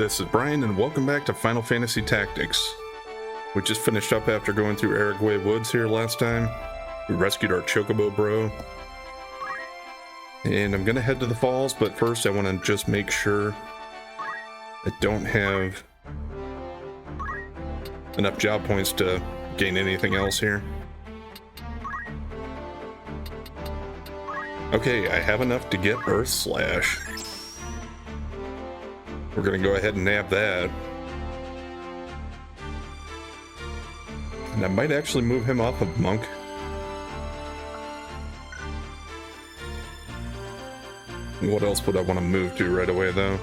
This is Brian, and welcome back to Final Fantasy Tactics. We just finished up after going through Aragway Woods here last time. We rescued our Chocobo bro. And I'm gonna head to the falls, but first I want to just make sure I don't have enough job points to gain anything else here. Okay, I have enough to get Earth Slash. We're gonna go ahead and nab that. And I might actually move him off of Monk. What else would I want to move to right away, though?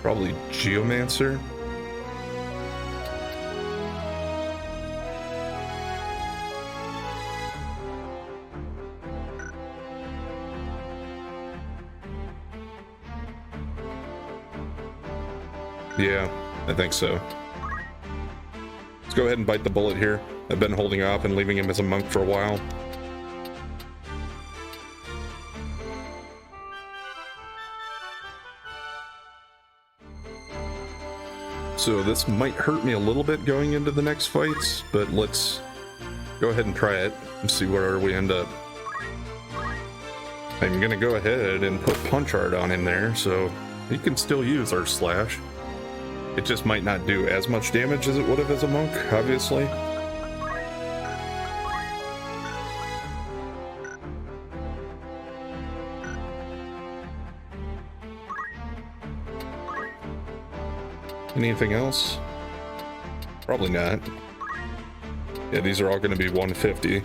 Probably Geomancer. Yeah, I think so. Let's go ahead and bite the bullet here. I've been holding off and leaving him as a monk for a while. So this might hurt me a little bit going into the next fights, but let's go ahead and try it and see where we end up. I'm gonna go ahead and put Punch Art on him there, so he can still use our Slash. It just might not do as much damage as it would have as a monk, obviously. Anything else? Probably not. Yeah, these are all going to be 150.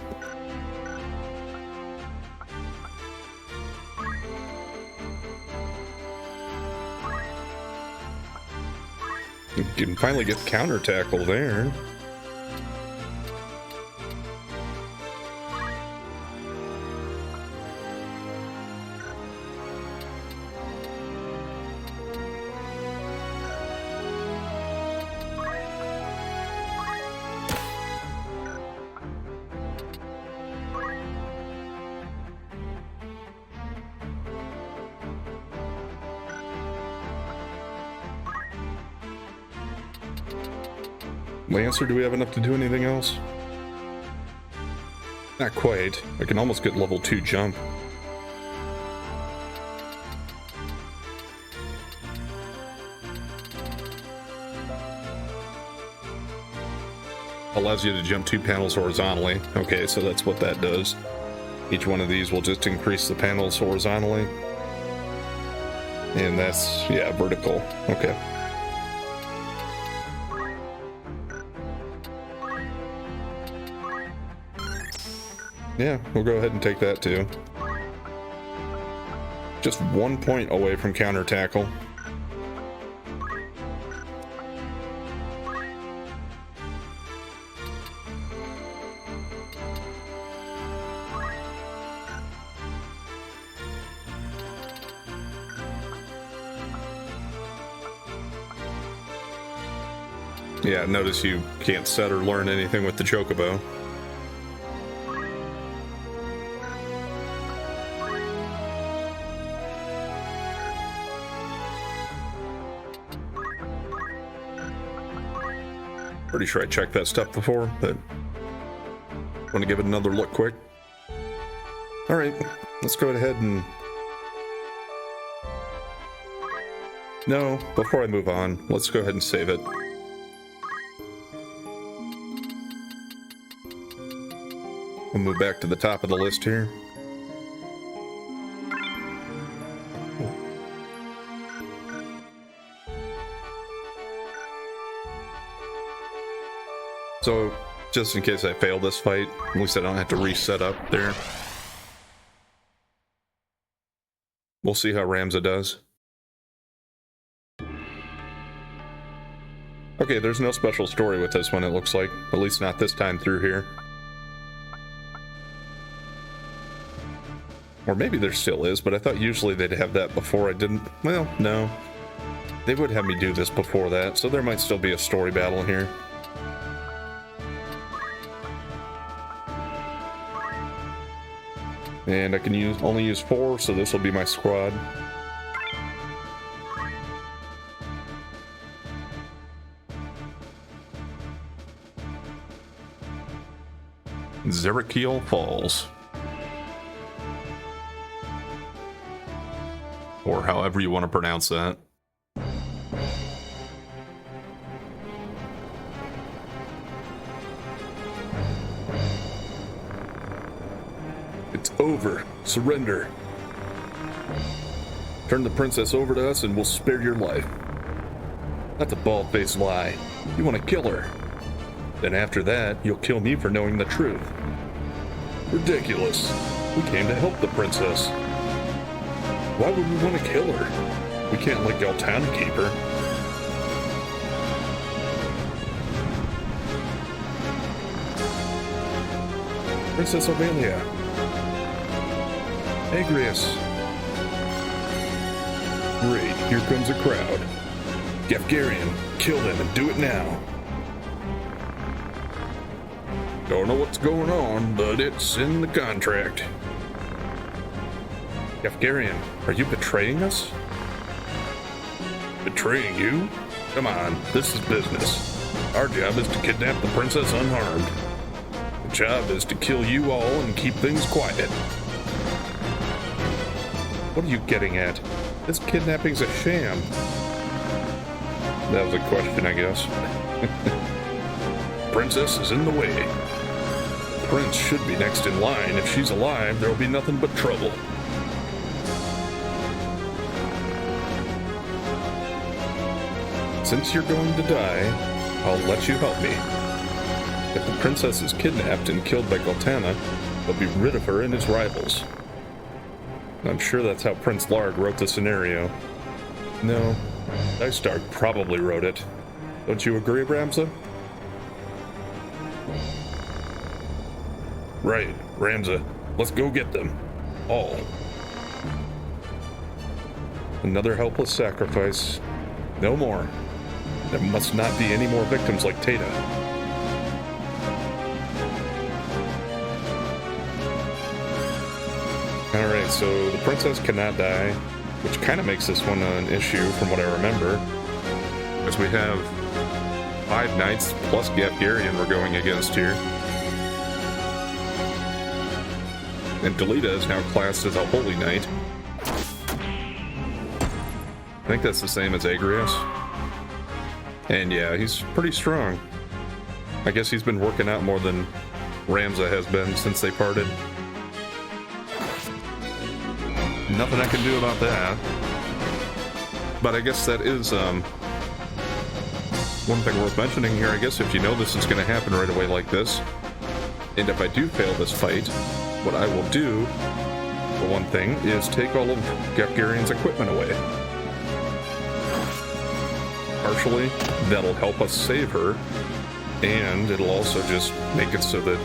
You can finally get counter tackle there. Lancer, do we have enough to do anything else? Not quite. I can almost get level 2 jump. Allows you to jump 2 panels horizontally. Okay, so that's what that does. Each one of these will just increase the panels horizontally. And that's, yeah, vertical. Okay. Yeah, we'll go ahead and take that too. Just 1 point away from counter tackle. Yeah, notice you can't set or learn anything with the Chocobo. Pretty sure I checked that stuff before, but want to give it another look quick. All right, let's go ahead and... No, before I move on, let's go ahead and save it. We'll move back to the top of the list here. So, just in case I fail this fight, at least I don't have to reset up there. We'll see how Ramza does. Okay, there's no special story with this one, it looks like. At least not this time through here. Or maybe there still is, but I thought usually they'd have that before I didn't. Well, no. They would have me do this before that, so there might still be a story battle here. And I can only use 4, so this will be my squad. Zerakiel Falls. Or however you want to pronounce that. It's over. Surrender. Turn the princess over to us and we'll spare your life. That's a bald-faced lie. You want to kill her. Then after that, you'll kill me for knowing the truth. Ridiculous. We came to help the princess. Why would we want to kill her? We can't let Galtana keep her. Princess Ovelia. Agrias. Great, here comes a crowd. Gefgarian, kill them and do it now. Don't know what's going on, but it's in the contract. Gefgarian, are you betraying us? Betraying you? Come on, this is business. Our job is to kidnap the princess unharmed. The job is to kill you all and keep things quiet. What are you getting at? This kidnapping's a sham. That was a question, I guess. Princess is in the way. The prince should be next in line. If she's alive, there'll be nothing but trouble. Since you're going to die, I'll let you help me. If the princess is kidnapped and killed by Galtana, they'll be rid of her and his rivals. I'm sure that's how Prince Larg wrote the scenario. No, Dystark probably wrote it. Don't you agree, Ramza? Right, Ramza. Let's go get them. All. Another helpless sacrifice. No more. There must not be any more victims like Tata. Alright, so the princess cannot die, which kind of makes this one an issue from what I remember. Because we have 5 knights plus Gefgarian we're going against here. And Delita is now classed as a holy knight. I think that's the same as Agrias. And yeah, he's pretty strong. I guess he's been working out more than Ramza has been since they parted. Nothing I can do about that. But I guess that is one thing worth mentioning here. I guess if you know this is going to happen right away like this, and if I do fail this fight, what I will do, for one thing, is take all of Gefgarian's equipment away. Partially, that'll help us save her, and it'll also just make it so that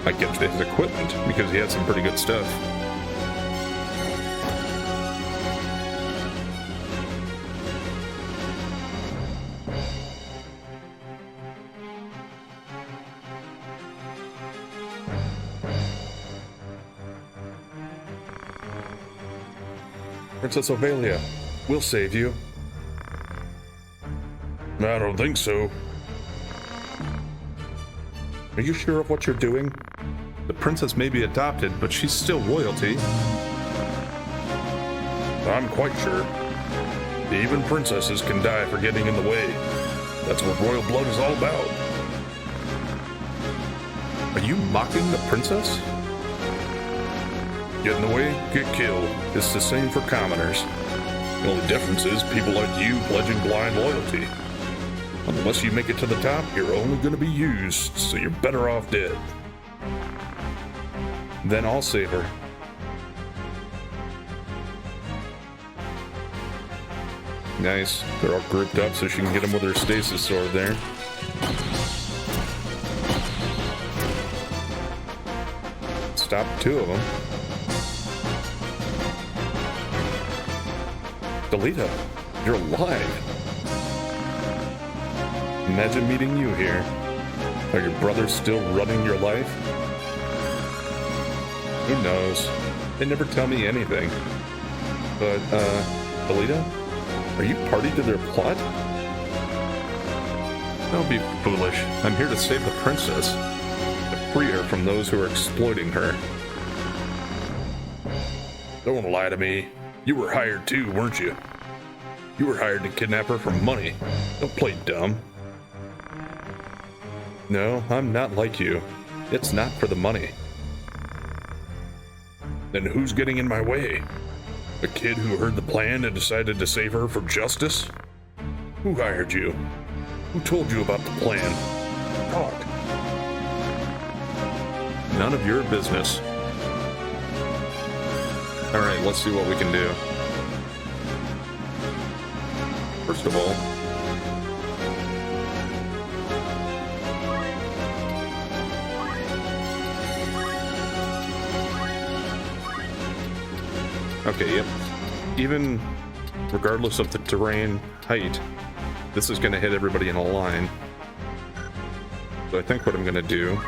I get his equipment, because he has some pretty good stuff. Princess Ovelia, we'll save you. I don't think so. Are you sure of what you're doing? The princess may be adopted, but she's still royalty. I'm quite sure. Even princesses can die for getting in the way. That's what royal blood is all about. Are you mocking the princess? Get in the way, get killed. It's the same for commoners. The only difference is people like you pledging blind loyalty. Unless you make it to the top, you're only going to be used, so you're better off dead. Then I'll save her. Nice. They're all grouped up so she can get them with her stasis sword there. Stop 2 of them. Delita, you're alive. Imagine meeting you here. Are your brothers still running your life? Who knows? They never tell me anything. But, Alita? Are you party to their plot? Don't be foolish. I'm here to save the princess. To free her from those who are exploiting her. Don't lie to me. You were hired too, weren't you? You were hired to kidnap her for money. Don't play dumb. No, I'm not like you. It's not for the money. Then who's getting in my way? A kid who heard the plan and decided to save her for justice? Who hired you? Who told you about the plan? Talk. None of your business. Alright, let's see what we can do. First of all, okay, yep. Even regardless of the terrain height, this is going to hit everybody in a line. So I think what I'm going to do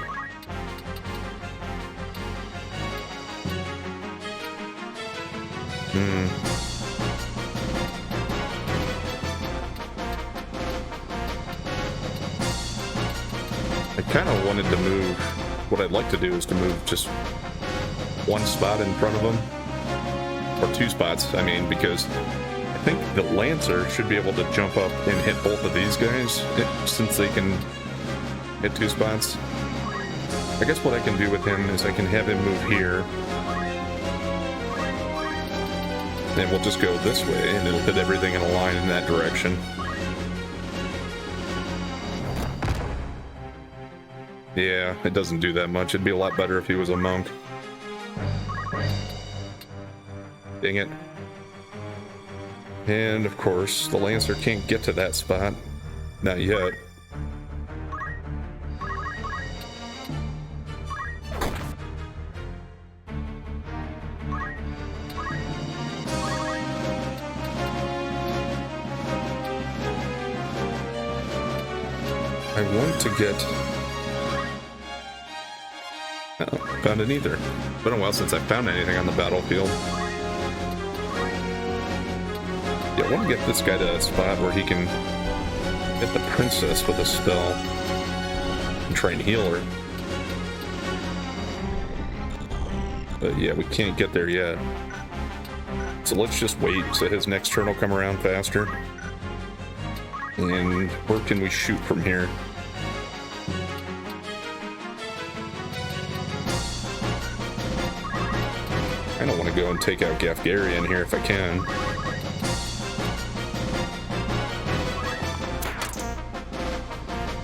I kind of wanted to move. What I'd like to do is to move just one spot in front of them. Or two spots, I mean, because I think the Lancer should be able to jump up and hit both of these guys, since they can hit two spots. I guess what I can do with him is I can have him move here. Then we'll just go this way, and it'll hit everything in a line in that direction. Yeah, it doesn't do that much. It'd be a lot better if he was a monk. Dang it. And, of course, the Lancer can't get to that spot. Not yet. I want to get... Oh, found it either. Been a while since I found anything on the battlefield. Yeah, I want to get this guy to a spot where he can hit the princess with a spell and try and heal her. But yeah, we can't get there yet. So let's just wait so his next turn will come around faster. And where can we shoot from here? I don't want to go and take out Gafgarian here if I can.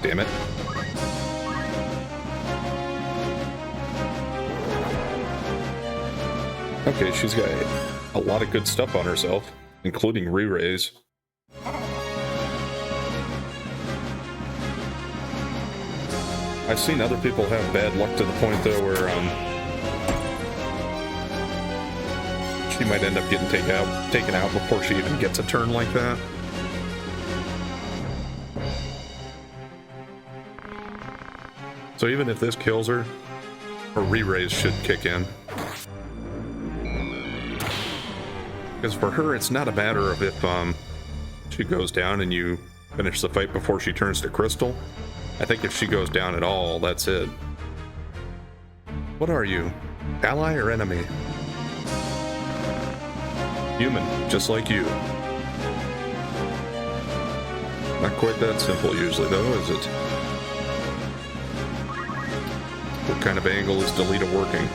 Damn it. Okay, she's got a lot of good stuff on herself, including re-raise. I've seen other people have bad luck to the point, though, where she might end up getting taken out before she even gets a turn like that. So even if this kills her, her re-raise should kick in. Because for her, it's not a matter of if she goes down and you finish the fight before she turns to crystal. I think if she goes down at all, that's it. What are you? Ally or enemy? Human, just like you. Not quite that simple usually, though, is it? What kind of angle is Delita working?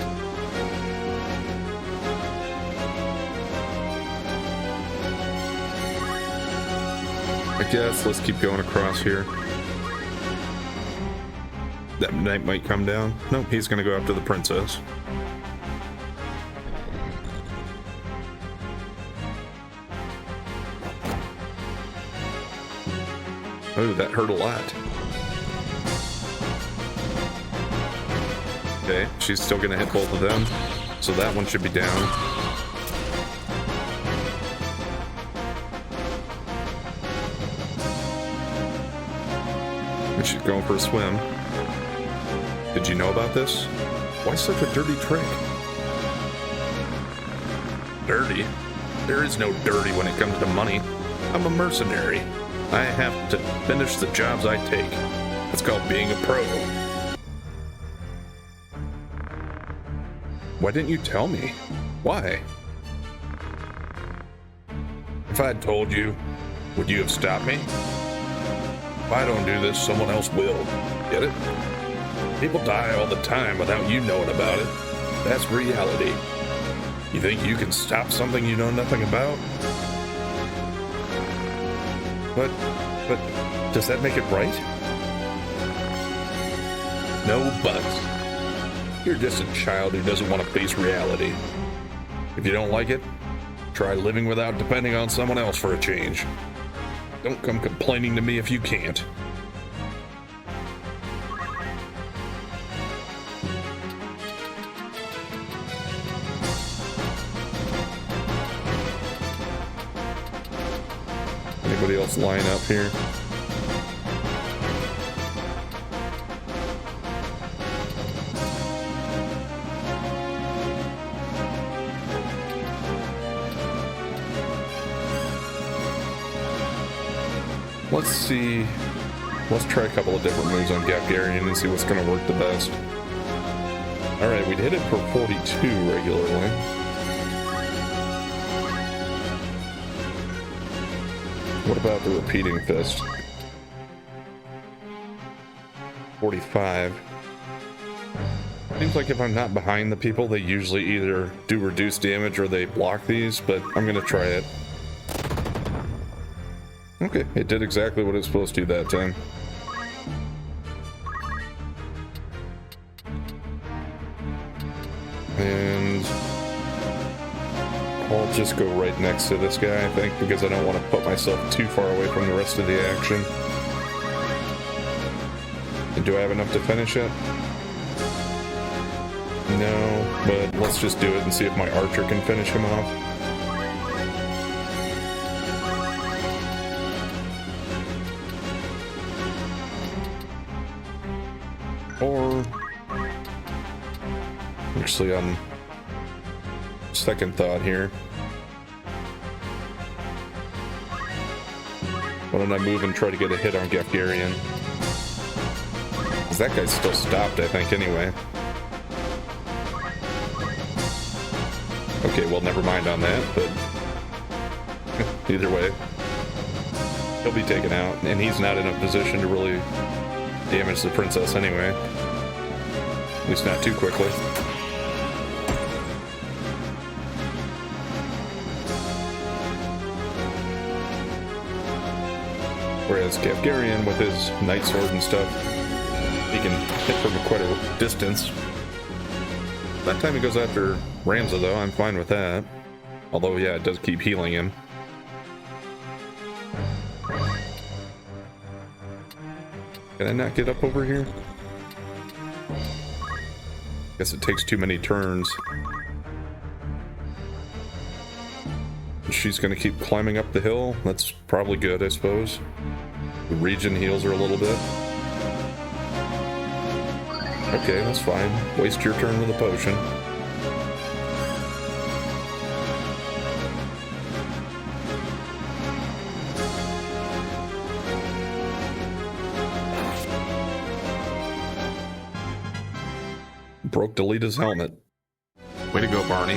I guess let's keep going across here. That knight might come down. Nope, he's gonna go after the princess. Oh, that hurt a lot. Okay, she's still gonna hit both of them, so that one should be down. And she's going for a swim. Did you know about this? Why such a dirty trick? Dirty? There is no dirty when it comes to money. I'm a mercenary. I have to finish the jobs I take. It's called being a pro. Why didn't you tell me? Why? If I'd told you, would you have stopped me? If I don't do this, someone else will. Get it? People die all the time without you knowing about it. That's reality. You think you can stop something you know nothing about? But does that make it right? No buts. You're just a child who doesn't want to face reality. If you don't like it, try living without depending on someone else for a change. Don't come complaining to me if you can't. Anybody else line up here? Let's see. Let's try a couple of different moves on Gafgarian and see what's going to work the best. Alright, we'd hit it for 42 regularly. What about the repeating fist? 45. Seems like if I'm not behind the people, they usually either do reduced damage or they block these, but I'm going to try it. Okay, it did exactly what it was supposed to do that time. And I'll just go right next to this guy, I think, because I don't want to put myself too far away from the rest of the action. And do I have enough to finish it? No, but let's just do it and see if my archer can finish him off. Or, actually, on second thought here, why don't I move and try to get a hit on Gafgarian? Because that guy's still stopped, I think, anyway. Okay, well, never mind on that, but either way, he'll be taken out, and he's not in a position to really damage the princess anyway. At least not too quickly. Whereas Gafgarian, with his night sword and stuff, he can hit from quite a distance. That time he goes after Ramza, though, I'm fine with that. Although, yeah, it does keep healing him. Can I not get up over here? Guess it takes too many turns. She's gonna keep climbing up the hill. That's probably good, I suppose. The region heals her a little bit. Okay, that's fine. Waste your turn with a potion. Broke Delita's helmet. Way to go, Barney.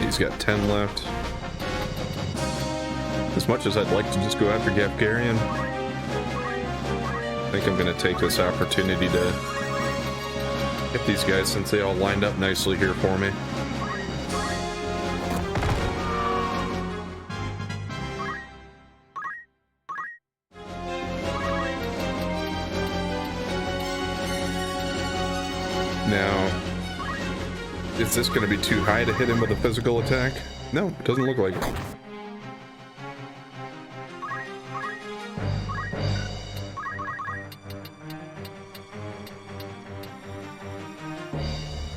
He's got 10 left. As much as I'd like to just go after Gafgarian, I think I'm going to take this opportunity to hit these guys since they all lined up nicely here for me. Now, is this going to be too high to hit him with a physical attack? No, doesn't look like it.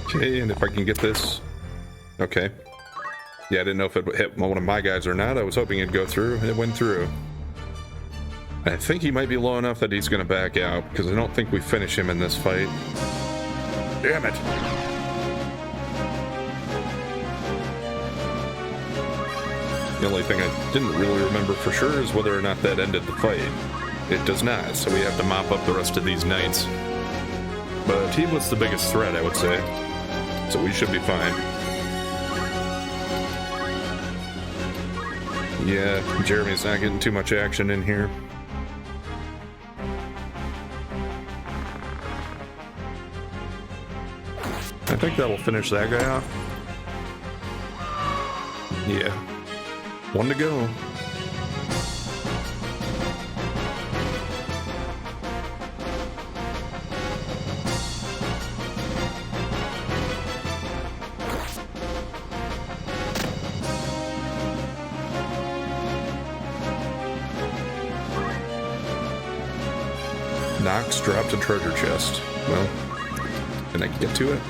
Okay, and if I can get this... Okay. Yeah, I didn't know if it would hit one of my guys or not. I was hoping it'd go through, and it went through. I think he might be low enough that he's going to back out, because I don't think we finish him in this fight. Damn it! The only thing I didn't really remember for sure is whether or not that ended the fight. It does not, so we have to mop up the rest of these knights. But he was the biggest threat, I would say. So we should be fine. Yeah, Jeremy's not getting too much action in here. I think that'll finish that guy off. Yeah. One to go. Nox dropped a treasure chest. Well, can I get to it?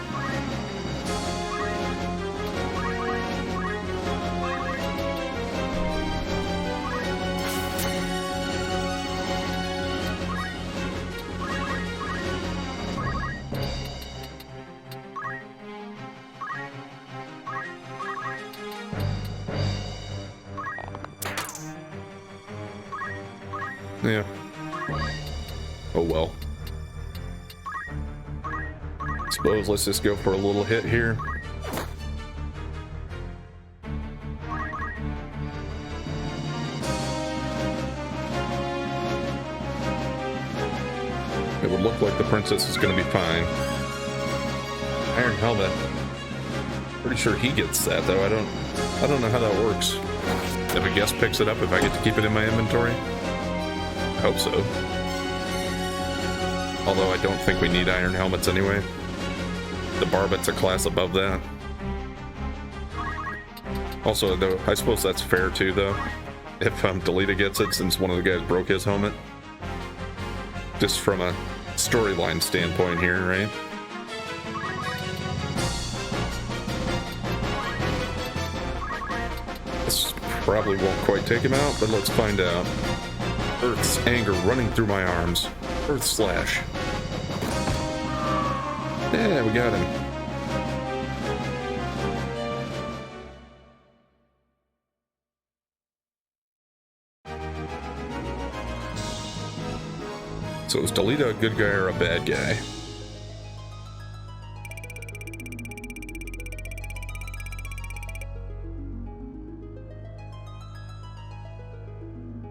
Yeah. Oh well. Suppose let's just go for a little hit here. It would look like the princess is going to be fine. Iron helmet. Pretty sure he gets that though. I don't know how that works. If a guest picks it up, if I get to keep it in my inventory? I hope so. Although I don't think we need iron helmets anyway. The Barbet's a class above that. Also, though, I suppose that's fair too, though. If Delita gets it, since one of the guys broke his helmet. Just from a storyline standpoint here, right? This probably won't quite take him out, but let's find out. Earth's anger running through my arms. Earth slash. Yeah, we got him. So is Delita a good guy or a bad guy?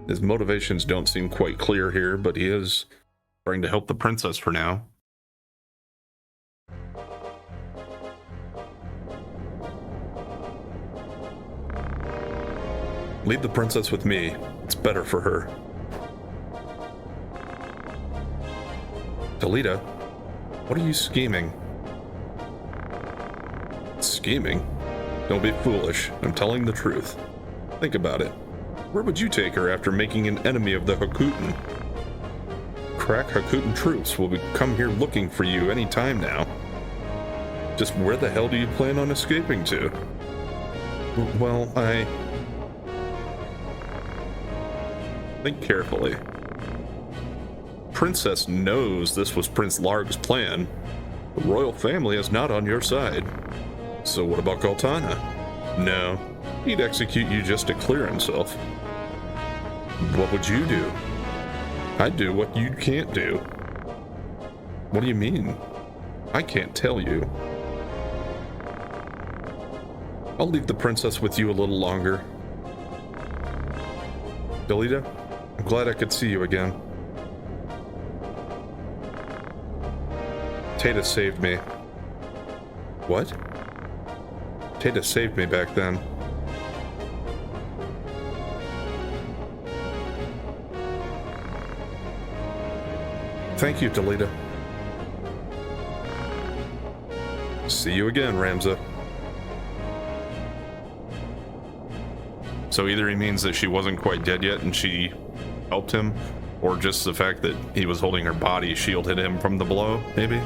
His motivations don't seem quite clear here, but he is trying to help the princess for now. Leave the princess with me. It's better for her. Delita, what are you scheming? Scheming? Don't be foolish. I'm telling the truth. Think about it. Where would you take her after making an enemy of the Hakuten? Crack Hakuten troops will come here looking for you any time now. Just where the hell do you plan on escaping to? Well, think carefully. Princess knows this was Prince Larg's plan. The royal family is not on your side. So what about Goltana? No, he'd execute you just to clear himself. What would you do? I'd do what you can't do. What do you mean? I can't tell you. I'll leave the princess with you a little longer. Delita, I'm glad I could see you again. Tata saved me. What? Tata saved me back then. Thank you, Delita. See you again, Ramza. So either he means that she wasn't quite dead yet and she helped him, or just the fact that he was holding her body shielded him from the blow, maybe?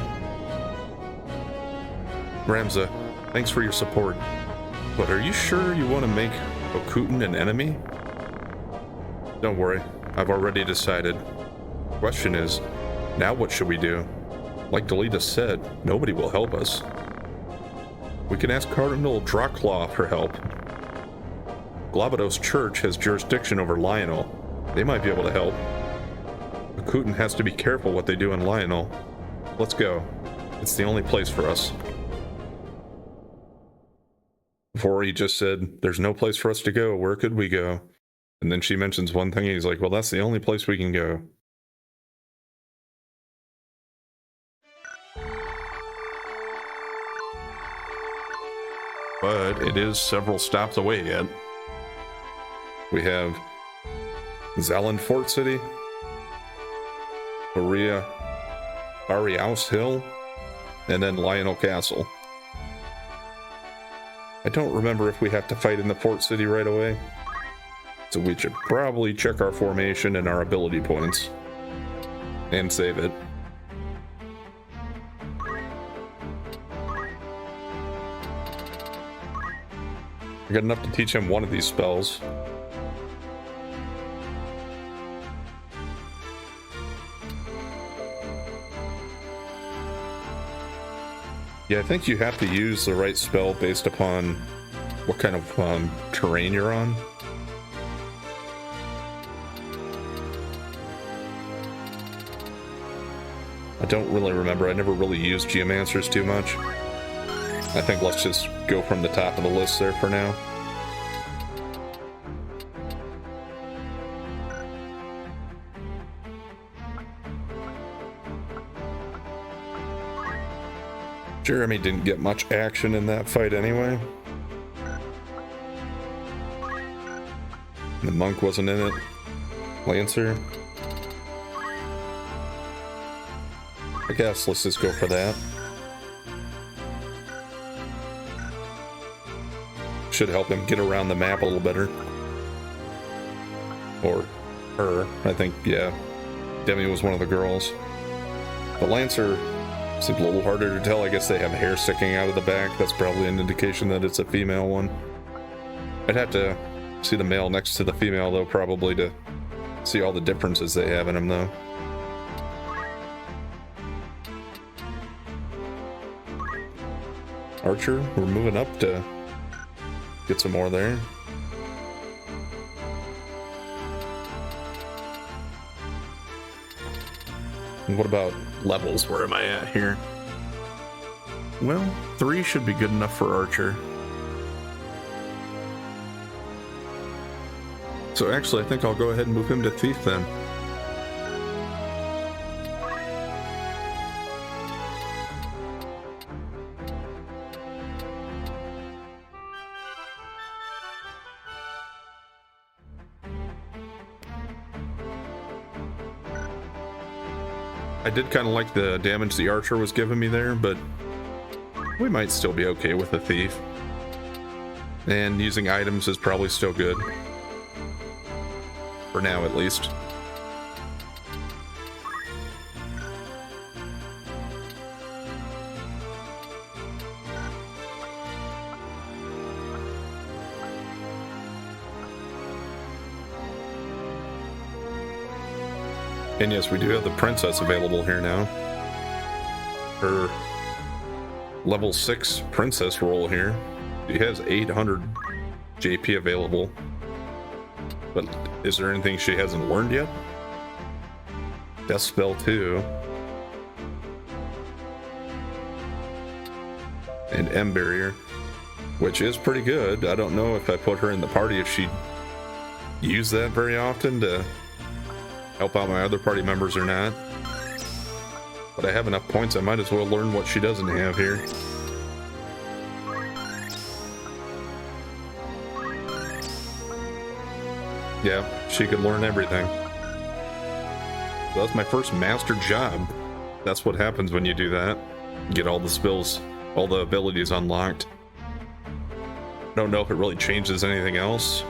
Ramza, thanks for your support. But are you sure you want to make Okutin an enemy? Don't worry, I've already decided. Question is, now what should we do? Like Delita said, nobody will help us. We can ask Cardinal Draclaw for help. Glabados Church has jurisdiction over Lionel. They might be able to help. Okutin has to be careful what they do in Lionel. Let's go. It's the only place for us. Before he just said, there's no place for us to go, where could we go? And then she mentions one thing, and he's like, well, that's the only place we can go. But it is several stops away yet. We have Zalin Fort City, Ariaus Hill, and then Lionel Castle. I don't remember if we have to fight in the Fort City right away, so we should probably check our formation and our ability points, and save it. I got enough to teach him one of these spells. Yeah, I think you have to use the right spell based upon what kind of terrain you're on. I don't really remember. I never really used Geomancers too much. I think let's just go from the top of the list there for now. Jeremy didn't get much action in that fight anyway. The monk wasn't in it. Lancer. I guess let's just go for that. Should help him get around the map a little better. Or her, I think, yeah. Demi was one of the girls. The Lancer seems a little harder to tell. I guess they have hair sticking out of the back. That's probably an indication that it's a female one. I'd have to see the male next to the female, though, probably, to see all the differences they have in them, though. Archer, we're moving up to get some more there. And what about levels? Where am I at here? Well, 3 should be good enough for Archer. So actually, I think I'll go ahead and move him to Thief then. I did kind of like the damage the Archer was giving me there, but we might still be okay with the Thief. And using items is probably still good. For now, at least. And yes, we do have the princess available here now. Her level 6 princess role here. She has 800 JP available. But is there anything she hasn't learned yet? Death Spell 2. And M Barrier, which is pretty good. I don't know if I put her in the party if she'd use that very often to help out my other party members or not. But I have enough points, I might as well learn what she doesn't have here. Yeah, she could learn everything. So that's my first master job. That's what happens when you do that. Get all the spells, all the abilities unlocked. Don't know if it really changes anything else.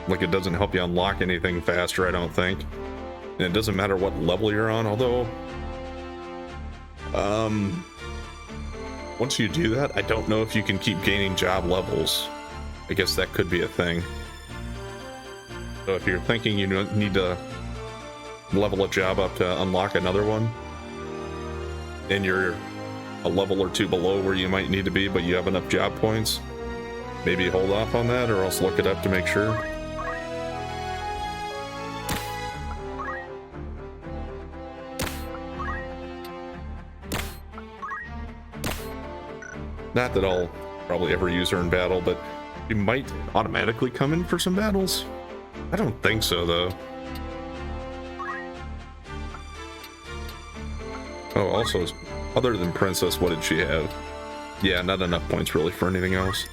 Like, it doesn't help you unlock anything faster, I don't think. And it doesn't matter what level you're on, although... Once you do that, I don't know if you can keep gaining job levels. I guess that could be a thing. So if you're thinking you need to level a job up to unlock another one, and you're a level or two below where you might need to be, but you have enough job points, maybe hold off on that, or else look it up to make sure. Not that I'll probably ever use her in battle, but she might automatically come in for some battles. I don't think so, though. Oh, also, other than Princess, what did she have? Yeah, not enough points really for anything else.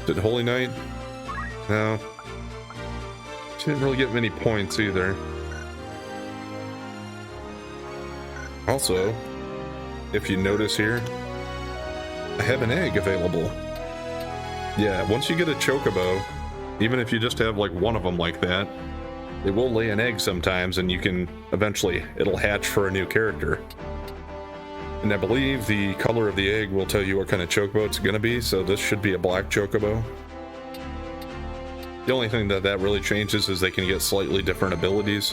Did Holy Knight? No. She didn't really get many points either. Also, if you notice here, I have an egg available. Yeah, once you get a Chocobo, even if you just have like one of them like that, it will lay an egg sometimes, and you can eventually, it'll hatch for a new character. And I believe the color of the egg will tell you what kind of Chocobo it's going to be, so this should be a black Chocobo. The only thing that really changes is they can get slightly different abilities.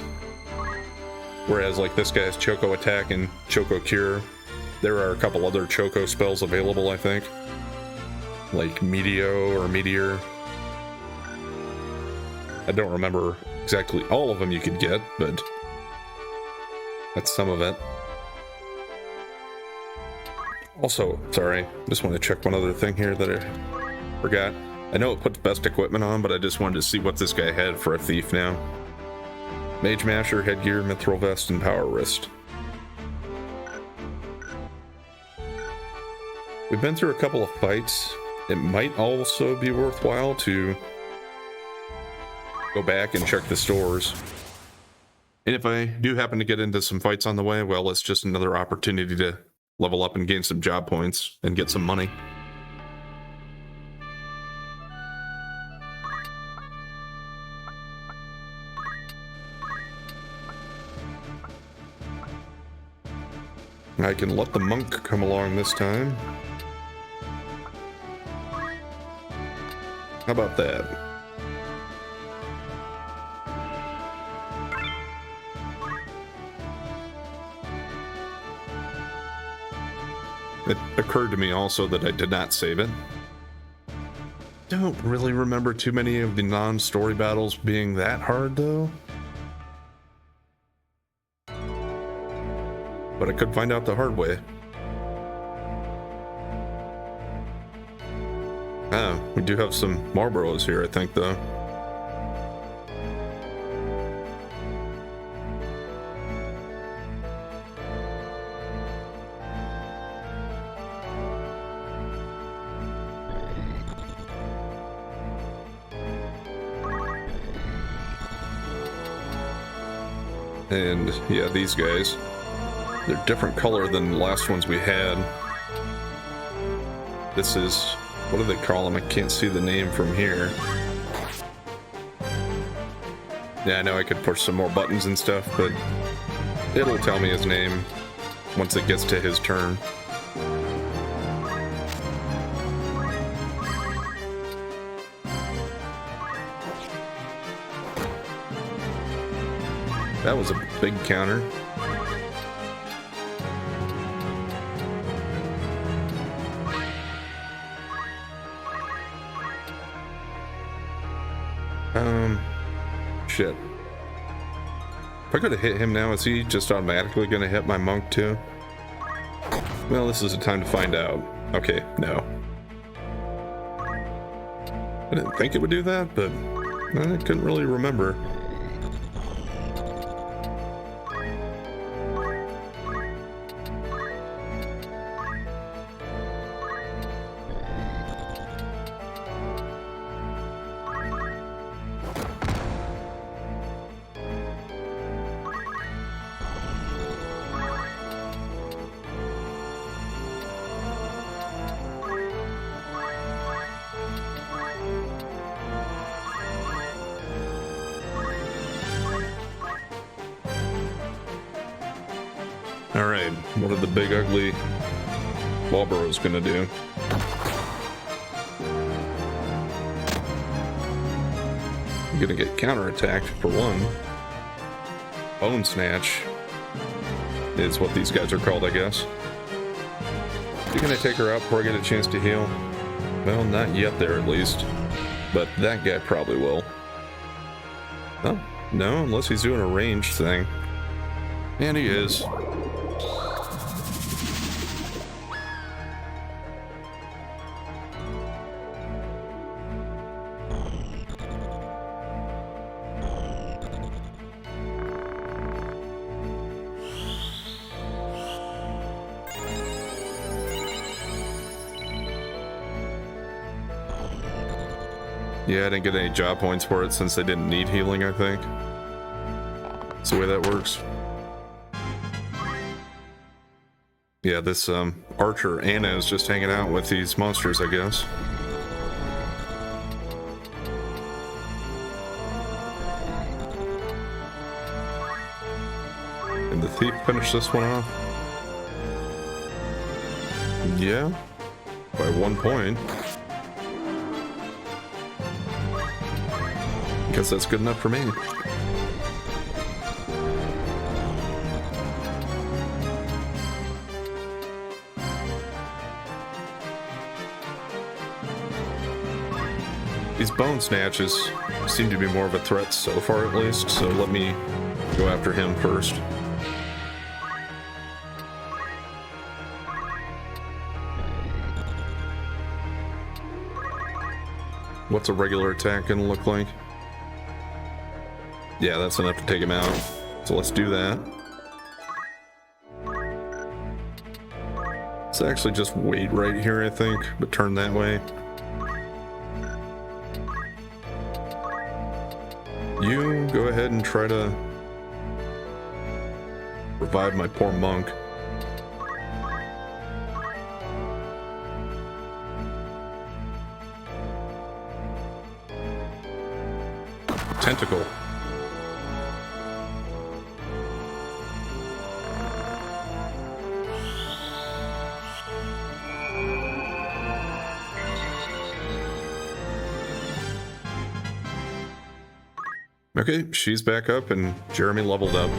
Whereas like this guy's Choco Attack and Choco Cure, there are a couple other Choco spells available, I think. Like Meteo or Meteor. I don't remember exactly all of them you could get, but that's some of it. Also, sorry, just want to check one other thing here that I forgot. I know it puts best equipment on, but I just wanted to see what this guy had for a thief now. Mage Masher, Headgear, Mithril Vest, and Power Wrist. We've been through a couple of fights. It might also be worthwhile to go back and check the stores. And if I do happen to get into some fights on the way, well, it's just another opportunity to level up and gain some job points and get some money. I can let the monk come along this time. How about that? It occurred to me also that I did not save it. Don't really remember too many of the non-story battles being that hard, though. But I could find out the hard way. Ah, we do have some Marlboros here, I think, though. And yeah, these guys. They're different color than the last ones we had. This is, what do they call them? I can't see the name from here. Yeah, I know I could push some more buttons and stuff, but it'll tell me his name once it gets to his turn. That was a big counter. Shit. If I could have hit him now, is he just automatically going to hit my monk too? Well, this is the time to find out. Okay, no. I didn't think it would do that, but I couldn't really remember. Alright, what are the big ugly Walboros gonna do? I'm gonna get counterattacked for one. Bone Snatch is what these guys are called, I guess. You gonna take her out before I get a chance to heal? Well, not yet there at least. But that guy probably will. Oh, no, unless he's doing a ranged thing. And he is. Yeah, I didn't get any job points for it since they didn't need healing, I think. That's the way that works. Yeah, this archer Anna is just hanging out with these monsters, I guess. Did the thief finish this one off? Yeah, by 1 point. Guess that's good enough for me. These bone snatches seem to be more of a threat so far, at least, so let me go after him first. What's a regular attack gonna look like? Yeah, that's enough to take him out. So let's do that. Let's actually just wait right here, I think, but turn that way. You go ahead and try to revive my poor monk. Tentacle. Okay, she's back up and Jeremy leveled up.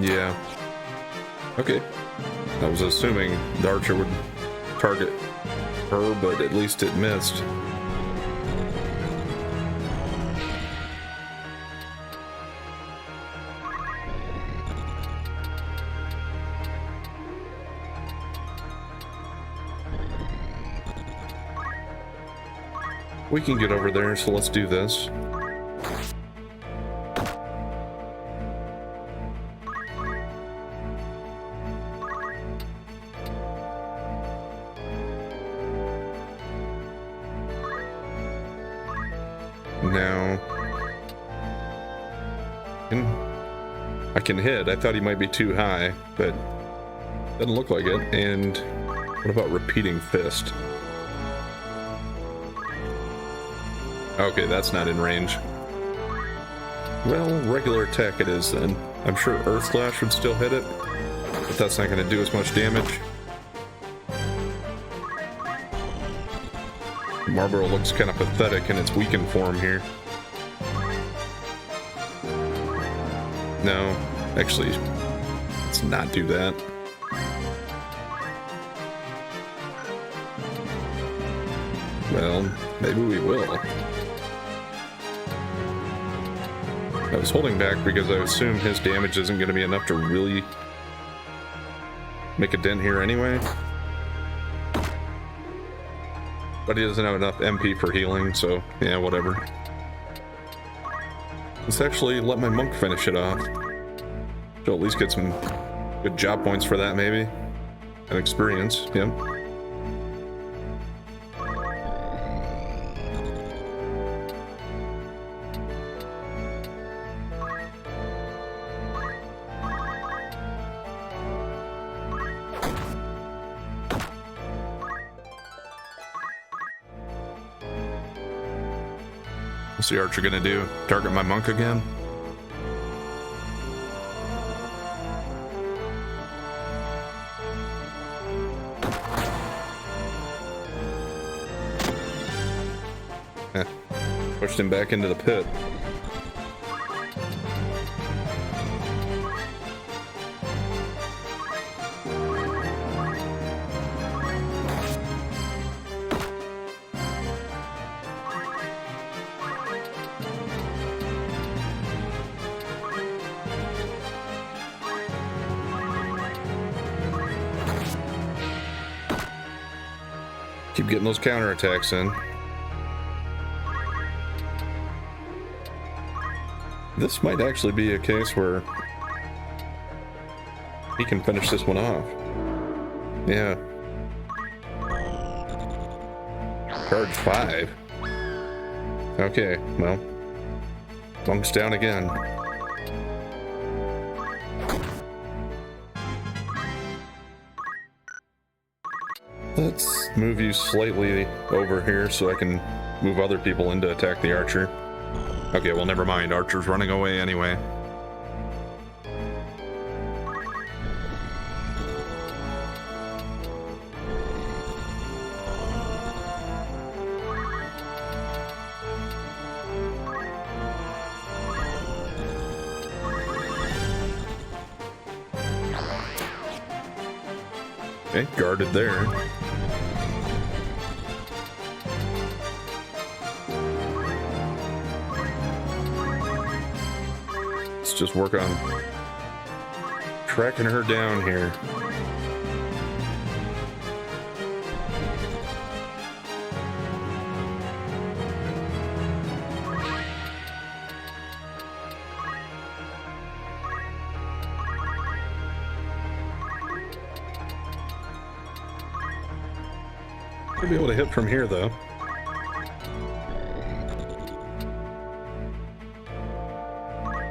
Yeah. Okay. I was assuming the archer would target her, but at least it missed. We can get over there, so let's do this. Now, I can hit. I thought he might be too high, but doesn't look like it. And what about repeating fist? Okay, that's not in range. Well, regular attack it is then. I'm sure Earth Slash would still hit it, but that's not going to do as much damage. Marlboro looks kind of pathetic in its weakened form here. No, actually, let's not do that. Well, maybe we will. I was holding back because I assume his damage isn't going to be enough to really make a dent here anyway. But he doesn't have enough MP for healing, so yeah, whatever. Let's actually let my monk finish it off. She'll at least get some good job points for that, maybe. And experience, yeah. What's the archer gonna do? Target my monk again? Pushed him back into the pit. Keep getting those counterattacks in. This might actually be a case where he can finish this one off. Yeah. Charge 5. Okay, well. Monk's down again. Let's move you slightly over here so I can move other people in to attack the archer. Okay, well, never mind. Archer's running away anyway. Okay, guarded there. Let's just work on tracking her down here. Should be able to hit from here, though.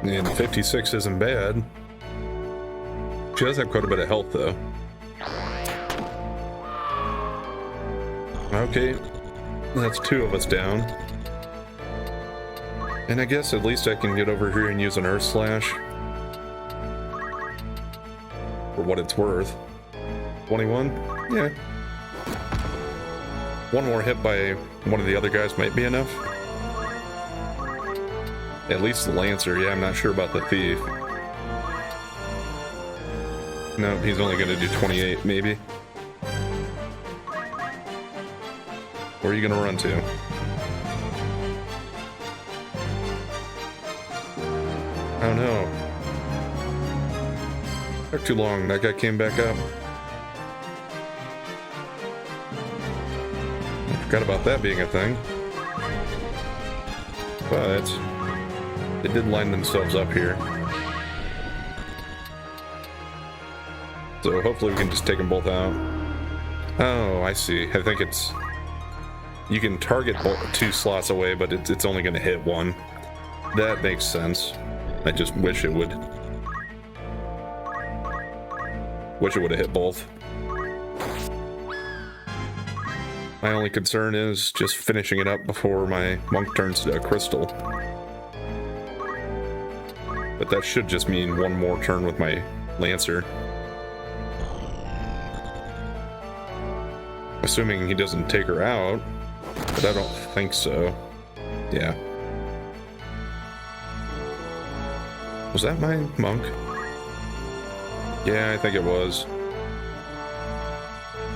And 56 isn't bad. She does have quite a bit of health, though. Okay, that's 2 of us down. And I guess at least I can get over here and use an Earth Slash. For what it's worth. 21? Yeah. One more hit by one of the other guys might be enough. At least the Lancer, yeah, I'm not sure about the Thief. No, he's only gonna do 28, maybe. Where are you gonna run to? Oh no. Took too long, that guy came back up. Forgot about that being a thing. But they did line themselves up here. So hopefully we can just take them both out. Oh, I see. I think it's... You can target 2 slots away, but it's only going to hit 1. That makes sense. I just wish it would. Wish it would have hit both. My only concern is just finishing it up before my monk turns to a crystal. But that should just mean one more turn with my Lancer. Assuming he doesn't take her out, but I don't think so. Yeah. Was that my monk? Yeah, I think it was.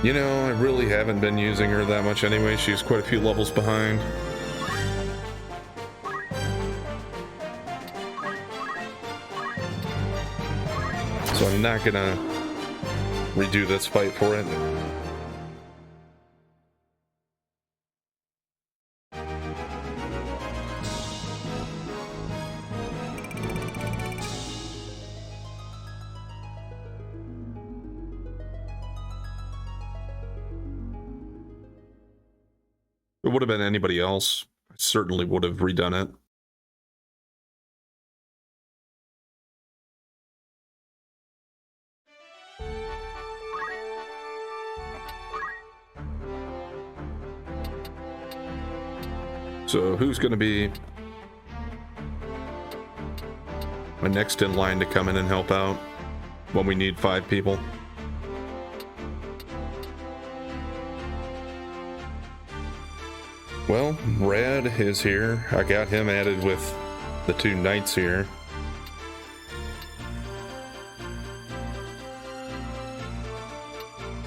You know, I really haven't been using her that much anyway. She's quite a few levels behind. So I'm not gonna redo this fight for it. If it would have been anybody else, I certainly would have redone it. So who's going to be my next in line to come in and help out when we need 5 people. Well, Rad is here. I got him added with the 2 knights here.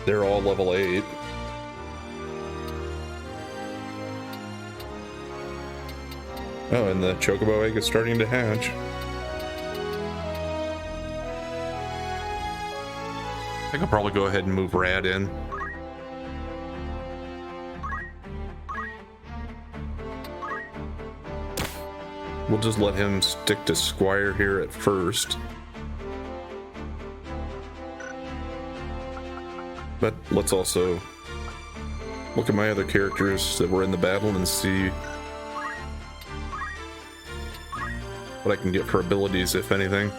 They're all level 8. Oh, and the chocobo egg is starting to hatch. I think I'll probably go ahead and move Rad in. We'll just let him stick to Squire here at first. But let's also look at my other characters that were in the battle and see what I can get for abilities, if anything.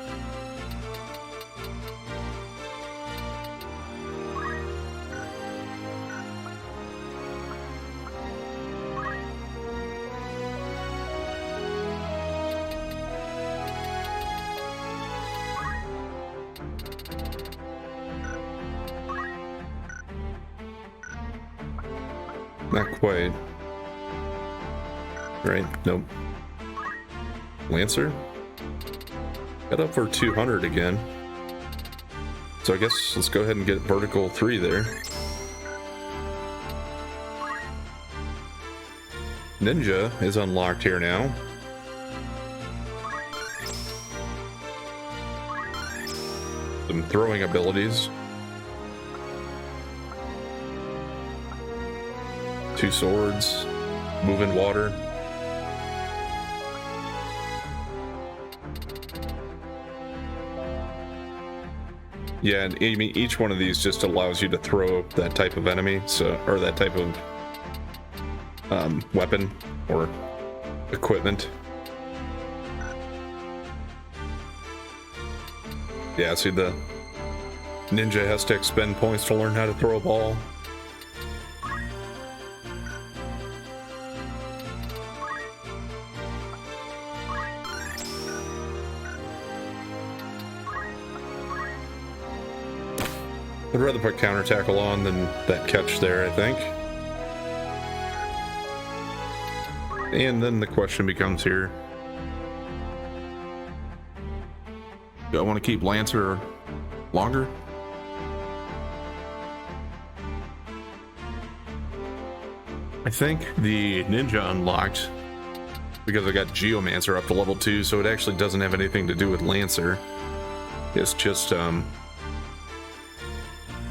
Not quite. Right, nope. Lancer? Got up for 200 again. So I guess let's go ahead and get vertical 3 there. Ninja is unlocked here now. Some throwing abilities. 2 swords, move in water. Yeah, and I mean, each one of these just allows you to throw that type of enemy, so, or that type of weapon or equipment. Yeah, see, the ninja has to expend points to learn how to throw a ball. I'd rather put counter tackle on than that catch there, I think. And then the question becomes here. Do I want to keep Lancer longer? I think the ninja unlocked because I got Geomancer up to level 2, so it actually doesn't have anything to do with Lancer. It's just,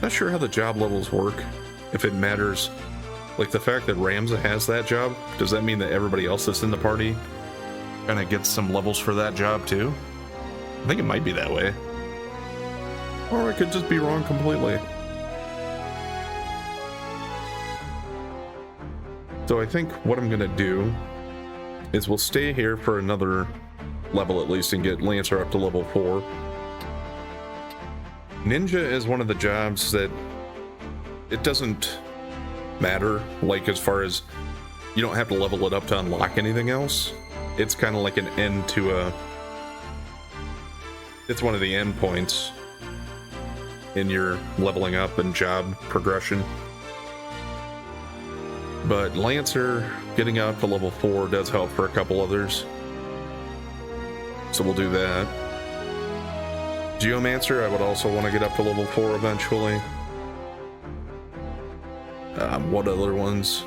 not sure how the job levels work, if it matters. Like the fact that Ramza has that job, does that mean that everybody else that's in the party kind of gets some levels for that job too? I think it might be that way. Or I could just be wrong completely. So I think what I'm gonna do is we'll stay here for another level at least and get Lancer up to level 4. Ninja is one of the jobs that it doesn't matter, like as far as you don't have to level it up to unlock anything else. It's kind of like an end to a... It's one of the end points in your leveling up and job progression. But Lancer getting up to level 4 does help for a couple others. So we'll do that. Geomancer, I would also want to get up to level 4 eventually. What other ones?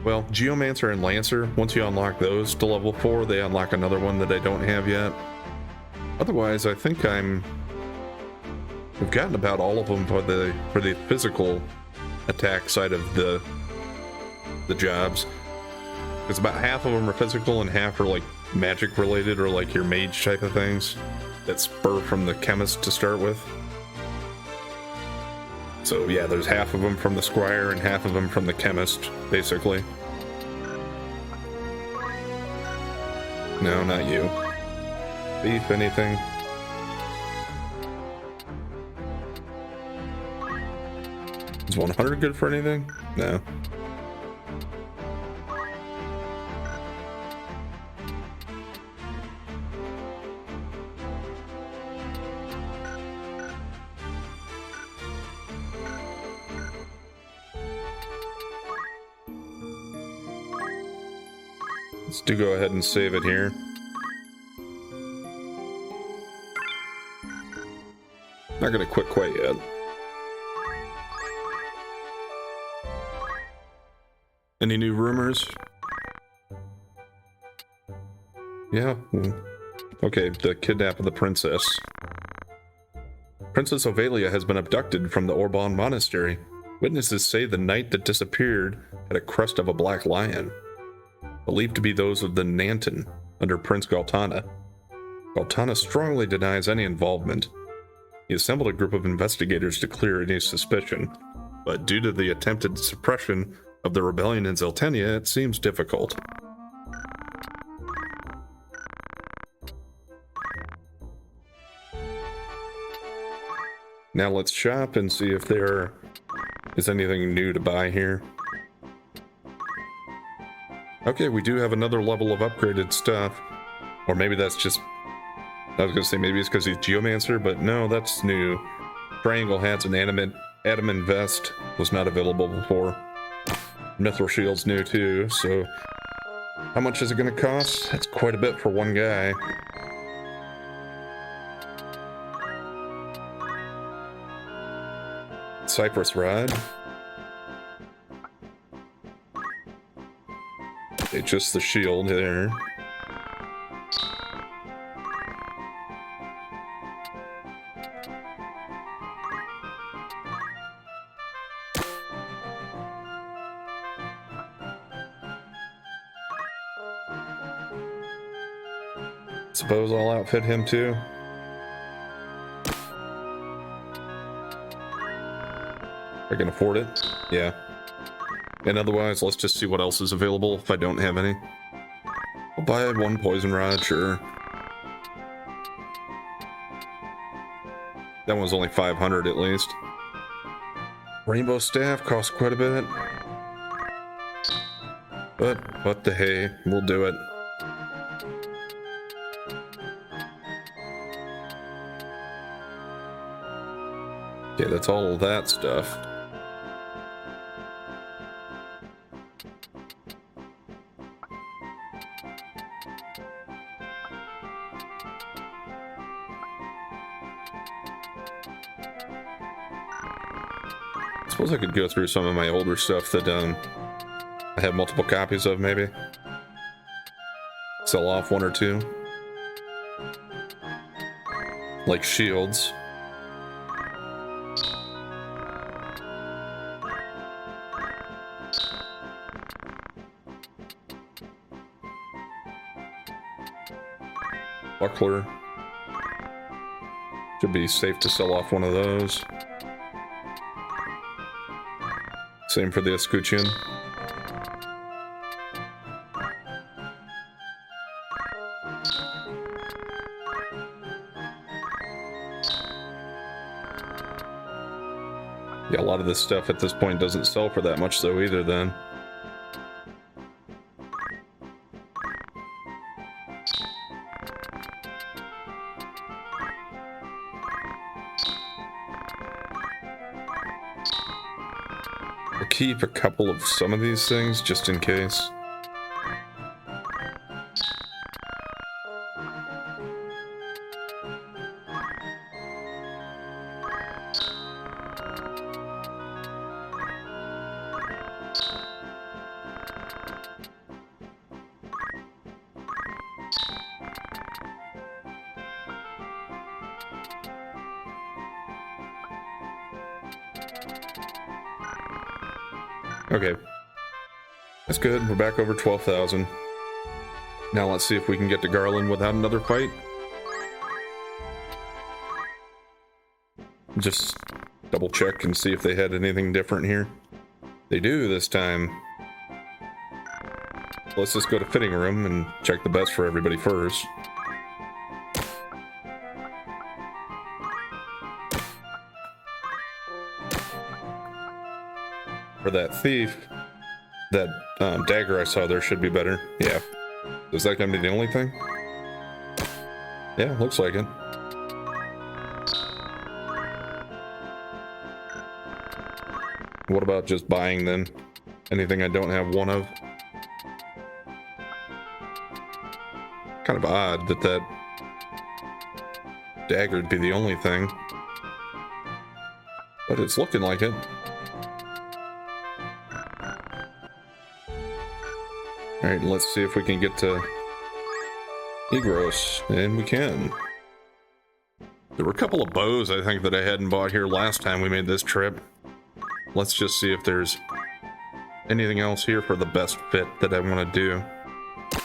Well, Geomancer and Lancer, once you unlock those to level 4, they unlock another one that I don't have yet. Otherwise, I think we've gotten about all of them for the physical attack side of the jobs. Because about half of them are physical and half are like magic related or like your mage type of things that spur from the chemist to start with. So yeah, there's half of them from the squire and half of them from the chemist, basically. No, not you. Beef, anything? Is 100 good for anything? No. Let's go ahead and save it here. Not gonna quit quite yet. Any new rumors? Yeah. Okay, the kidnap of the princess. Princess Ovelia has been abducted from the Orban Monastery. Witnesses say the knight that disappeared had a crest of a black lion, believed to be those of the Nanton under Prince Galtana. Galtana strongly denies any involvement. He assembled a group of investigators to clear any suspicion, but due to the attempted suppression of the rebellion in Zeltenia, it seems difficult. Now let's shop and see if there is anything new to buy here. Okay, we do have another level of upgraded stuff. Or maybe that's just... I was gonna say maybe it's because he's Geomancer, but no, that's new. Triangle has an adamant vest, was not available before. Mithril shield's new too, so... How much is it gonna cost? That's quite a bit for one guy. Cypress Rod. Okay, just the shield there. Suppose I'll outfit him too. I can afford it. Yeah. And otherwise, let's just see what else is available if I don't have any. I'll buy one poison rod, sure. That one's only 500 at least. Rainbow staff costs quite a bit. But what the hey, we'll do it. Okay, that's all of that stuff. I suppose I could go through some of my older stuff that I have multiple copies of, maybe. Sell off one or two. Like shields. Buckler. Should be safe to sell off one of those. Same for the escutcheon. Yeah, a lot of this stuff at this point doesn't sell for that much though either then. Keep a couple of some of these things just in case. Okay. That's good. We're back over 12,000. Now let's see if we can get to Garland without another fight. Just double check and see if they had anything different here. They do this time. Let's just go to fitting room and check the best for everybody first. For that thief, that dagger I saw there should be better. Yeah. Is that gonna be the only thing? Yeah, looks like it. What about just buying then? Anything I don't have one of? Kind of odd that that dagger would be the only thing. But it's looking like it. Alright, let's see if we can get to Igros. And we can. There were a couple of bows, I think, that I hadn't bought here last time we made this trip. Let's just see if there's anything else here for the best fit that I want to do.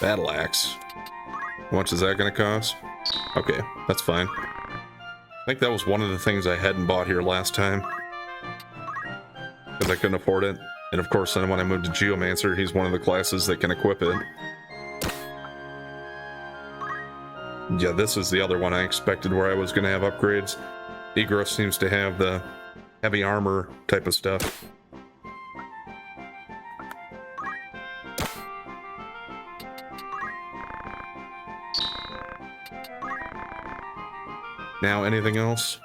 Battle axe. How much is that going to cost? Okay, that's fine. I think that was one of the things I hadn't bought here last time. Because I couldn't afford it. And of course, then when I moved to Geomancer, he's one of the classes that can equip it. Yeah, this is the other one I expected where I was going to have upgrades. Igros seems to have the heavy armor type of stuff. Now, anything else?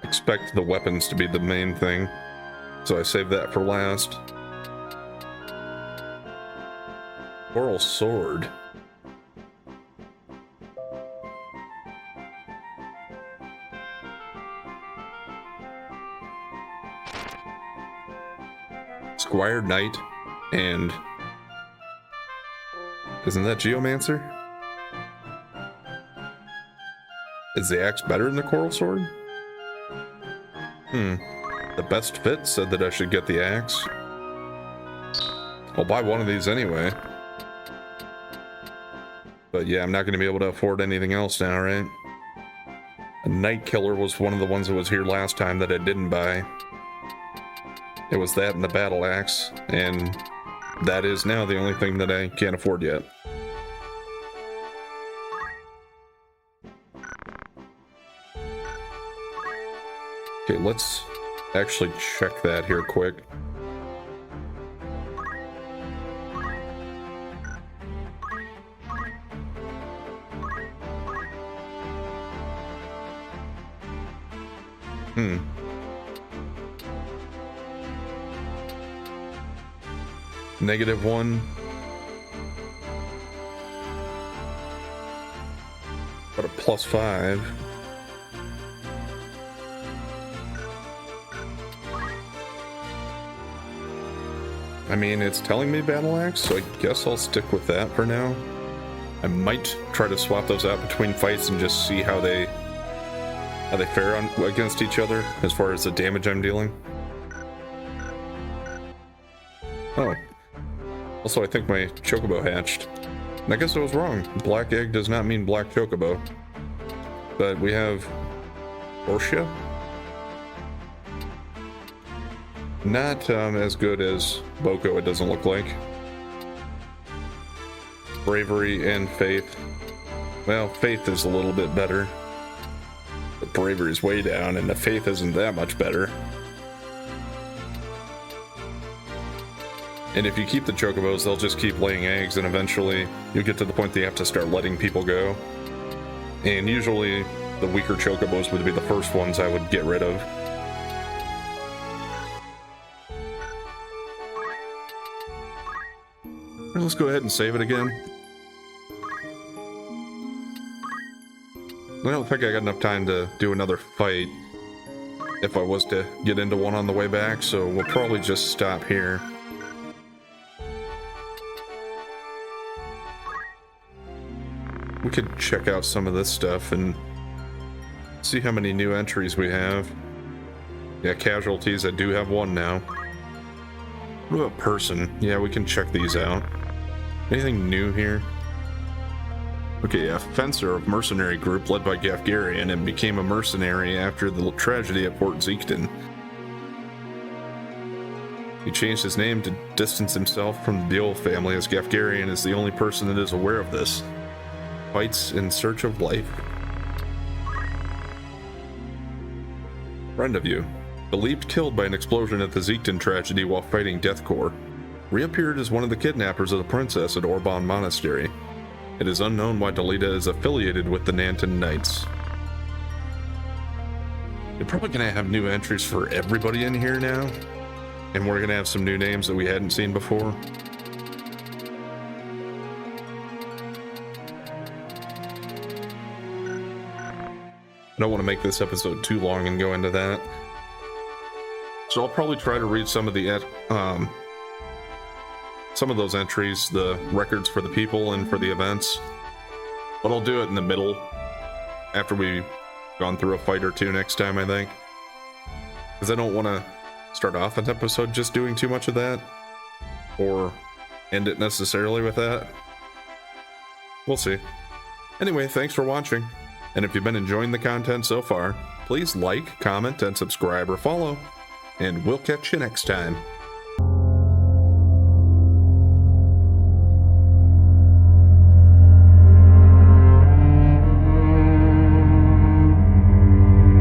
Expect the weapons to be the main thing, so I saved that for last. Coral sword. Squire Knight and... Isn't that Geomancer? Is the axe better than the coral sword? The best fit said that I should get the axe. I'll buy one of these anyway. But yeah, I'm not going to be able to afford anything else now, right? A Night Killer was one of the ones that was here last time that I didn't buy. It was that and the battle axe, and that is now the only thing that I can't afford yet. Okay, let's actually check that here quick. -1. But a +5. I mean, it's telling me battle axe, so I guess I'll stick with that for now. I might try to swap those out between fights and just see how they fare against each other as far as the damage I'm dealing. Oh. Also, I think my chocobo hatched. And I guess I was wrong. Black egg does not mean black chocobo. But we have Portia. Not as good as Boko, it doesn't look like. Bravery and Faith. Well, Faith is a little bit better. But Bravery is way down, and the Faith isn't that much better. And if you keep the chocobos, they'll just keep laying eggs, and eventually you'll get to the point that you have to start letting people go. And usually the weaker chocobos would be the first ones I would get rid of. Let's go ahead and save it again. I don't think I got enough time to do another fight if I was to get into one on the way back, so we'll probably just stop here. We could check out some of this stuff and see how many new entries we have. Yeah, casualties, I do have one now. What about person? Yeah, we can check these out. Anything new here? Okay, a fencer of mercenary group led by Gafgarian and became a mercenary after the tragedy at Fort Zeekton. He changed his name to distance himself from the Beale family, as Gafgarian is the only person that is aware of this. Fights in search of life. Friend of you, believed killed by an explosion at the Zeekton tragedy while fighting Deathcore, reappeared as one of the kidnappers of the princess at Orban Monastery. It is unknown why Delita is affiliated with the Nanton Knights. It probably gonna have new entries for everybody in here now, and we're gonna have some new names that we hadn't seen before. I don't want to make this episode too long and go into that, so I'll probably try to read some of those entries, the records for the people and for the events, but I'll do it in the middle after we've gone through a fight or two next time, I think, because I don't want to start off an episode just doing too much of that or end it necessarily with that. We'll see. Anyway, thanks for watching, and if you've been enjoying the content so far, please like, comment, and subscribe or follow, and we'll catch you next time.